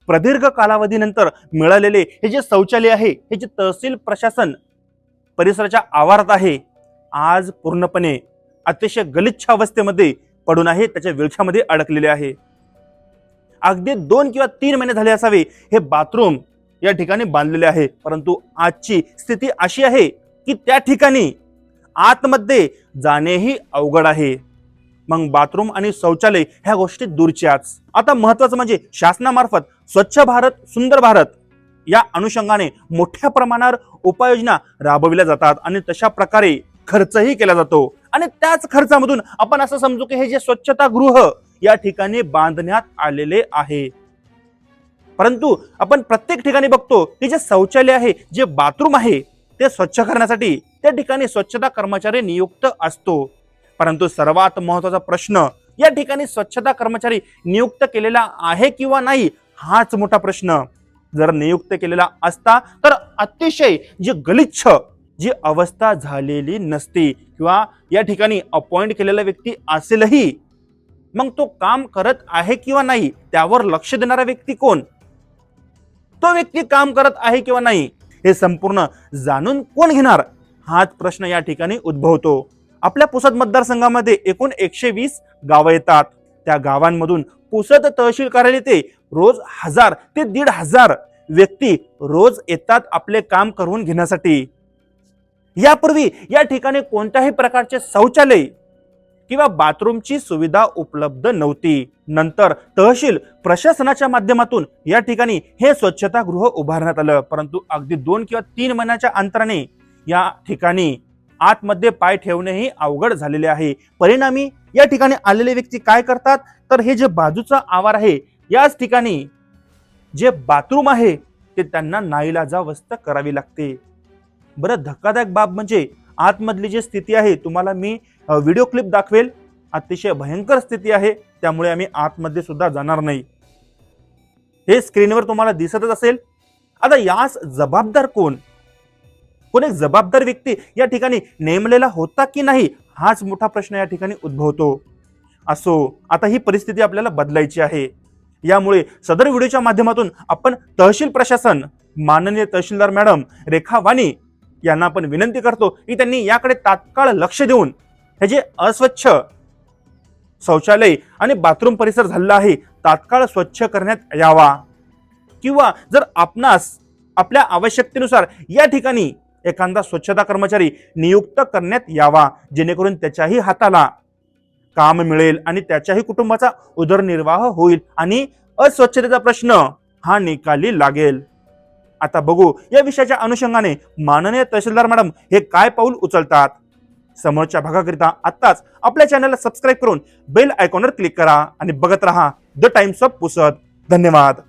प्रदीर्घ कालावधीनंतर मिळालेले हे जे शौचालय आहे, हे जे तहसील प्रशासन परिसराच्या आवारात आहे, आज पूर्णपणे अतिशय गलिच्छ अवस्थेमध्ये पडून आहे, त्याच्या विळख्यामध्ये अडकलेले आहे. अगदी 2 किंवा 3 महिने झाले असावे हे बाथरूम या ठिकाणी बांधलेले आहे, परंतु आजची स्थिती अशी आहे की त्या ठिकाणी आतमध्ये जाणेही अवघड आहे. मग बाथरूम आणि शौचालय ह्या गोष्टी दूरच्याच. आता महत्वाचं म्हणजे शासनामार्फत स्वच्छ भारत सुंदर भारत या अनुषंगाने मोठ्या प्रमाणावर उपाययोजना राबविल्या जातात आणि तशा प्रकारे खर्चही केला जातो. आणि त्याच खर्चामधून आपण असं समजू की हे जे स्वच्छतागृह या ठिकाणी बांधण्यात आलेले आहे. परंतु आपण प्रत्येक ठिकाणी बघतो की जे शौचालय आहे, जे बाथरूम आहे, ते स्वच्छ करण्यासाठी त्या ठिकाणी स्वच्छता कर्मचारी नियुक्त असतो. परंतु सर्वात महत्वाचा प्रश्न, या ठिकाणी स्वच्छता कर्मचारी नियुक्त केलेला आहे किंवा नाही, हाच मोठा प्रश्न. जर नियुक्त केलेला असता तर अतिशय जी गलिच्छ जी अवस्था झालेली नसती, किंवा या ठिकाणी अपॉइंट केलेला व्यक्ती असेलही, मग तो काम करत आहे किंवा नाही त्यावर लक्ष देणारा व्यक्ती कोण, तो व्यक्ती काम करत आहे किंवा नाही हे संपूर्ण जाणून कोण घेणार, हाच प्रश्न या ठिकाणी उद्भवतो. आपल्या पुसद मतदारसंघामध्ये एकूण 120 गावं येतात. त्या गावांमधून पुसद तहसील कार्यालय ते रोज 1000 ते 1500 व्यक्ती रोज येतात आपले काम करून घेण्यासाठी. यापूर्वी या ठिकाणी कोणत्याही प्रकारचे शौचालय किंवा बाथरूमची सुविधा उपलब्ध नव्हती. नंतर तहसील प्रशासनाच्या माध्यमातून या ठिकाणी हे स्वच्छतागृह उभारण्यात आलं. परंतु अगदी 2 किंवा 3 महिन्याच्या अंतराने या ठिकाणी आतमध्ये पाय ठेवणेही अवघड झालेले आहे. परिणामी या ठिकाणी आलेले व्यक्ती काय करतात, तर हे जे बाजूचा आवार आहे, याच ठिकाणी जे बाथरूम आहे ते त्यांना नाईलाजावस्था करावी लागते. बरं, धक्कादायक बाब म्हणजे आतमधली जी स्थिती आहे, तुम्हाला मी व्हिडिओ क्लिप दाखवेल. अतिशय भयंकर स्थिती आहे, त्यामुळे आम्ही आतमध्ये सुद्धा जाणार नाही. हे स्क्रीनवर तुम्हाला दिसतच असेल. आता यास जबाबदार कोण एक जबाबदार व्यक्ती या ठिकाणी नेमलेला होता की नाही, हाच मोठा प्रश्न या ठिकाणी उद्भवतो. असो, आता ही परिस्थिती आपल्याला बदलायची आहे. यामुळे सदर व्हिडिओच्या माध्यमातून आपण तहसील प्रशासन, माननीय तहसीलदार मॅडम रेखा वाणी यांना आपण विनंती करतो की त्यांनी याकडे तात्काळ लक्ष देऊन हे जे अस्वच्छ शौचालय आणि बाथरूम परिसर झालेला आहे तात्काळ स्वच्छ करण्यात यावा. किंवा जर आपणास आपल्या आवश्यकतेनुसार या ठिकाणी एखादा स्वच्छता कर्मचारी नियुक्त करण्यात यावा, जेणेकरून त्याच्याही हाताला काम मिळेल आणि त्याच्याही कुटुंबाचा उदरनिर्वाह होईल आणि अस्वच्छतेचा प्रश्न हा निकाली लागेल. आता बघू या विषयाच्या अनुषंगाने माननीय तहसीलदार मॅडम हे काय पाऊल उचलतात. समोरच्या भागाकरिता आत्ताच आपल्या चॅनलला सबस्क्राईब करून बेल आयकॉनवर क्लिक करा आणि बघत रहा द टाइम्स ऑफ पुसद. धन्यवाद.